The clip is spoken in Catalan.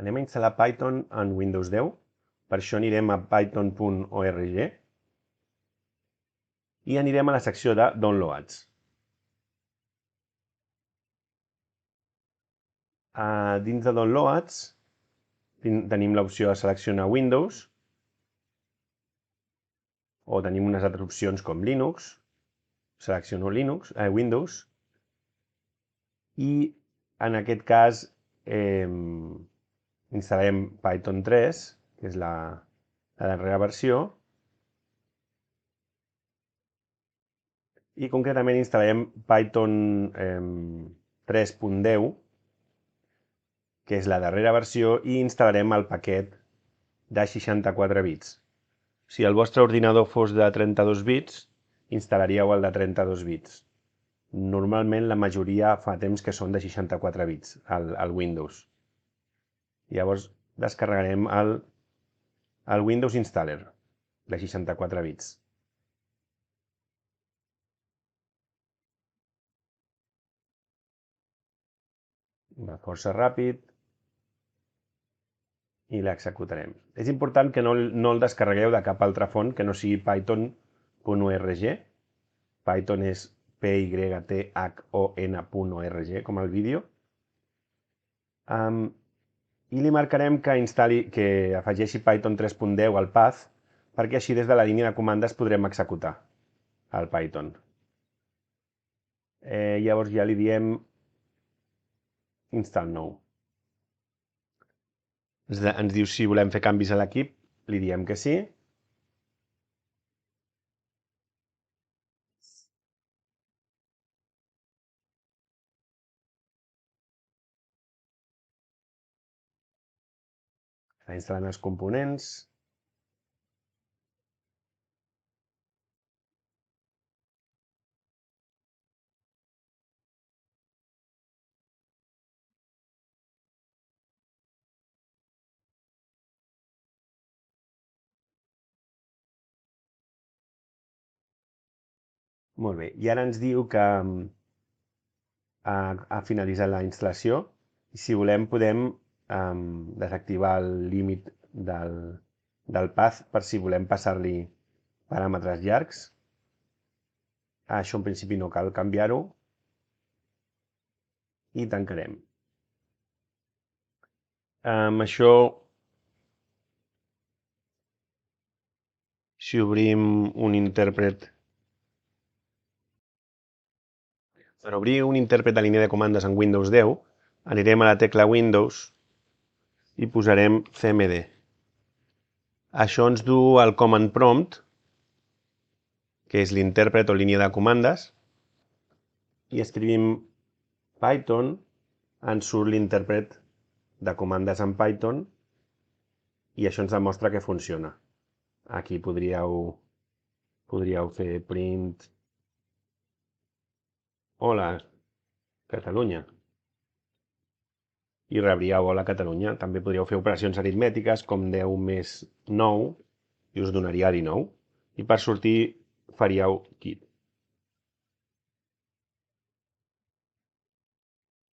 Anem a instal·lar Python en Windows 10. Per això anirem a python.org i anirem a la secció de Downloads. Dins de Downloads tenim l'opció de seleccionar Windows, o tenim unes altres opcions com Linux. Selecciono Windows, i en aquest cas instal·larem Python 3, que és la darrera versió, i concretament instal·larem Python 3.10, que és la darrera versió, i instal·larem el paquet de 64 bits. Si el vostre ordinador fos de 32 bits, instal·laríeu el de 32 bits. Normalment la majoria fa temps que són de 64 bits, al Windows. Llavors descarregarem el Windows Installer de 64 bits. Va força ràpid i l'executarem. És important que no el descarregueu de cap altra font que no sigui python.org. Python és python.org, com el vídeo. I li marcarem que afegeixi Python 3.10 al path, perquè així des de la línia de comandes podrem executar el Python. Llavors ja li diem Install Now. Ens diu si volem fer canvis a l'equip, li diem que sí. Està instal·lant els components. Molt bé, i ara ens diu que ha finalitzat la instal·lació, i si volem podem desactivar el límit del path per si volem passar-li paràmetres llargs. Això en principi no cal canviar-ho, i tancarem. Això, si obrim un intèrpret, per obrir un intèrpret de línia de comandes en Windows 10, anirem a la tecla Windows i posarem cmd. Això ens du al command prompt, que és l'intèrpret o línia de comandes, i escrivim Python, ens surt l'intèrpret de comandes en Python, i això ens demostra que funciona. Aquí podríeu fer print Hola, Catalunya, i rebríeu Hola, Catalunya. També podríeu fer operacions aritmètiques com 10 més 9 i us donaria 19. I per sortir faríeu quit.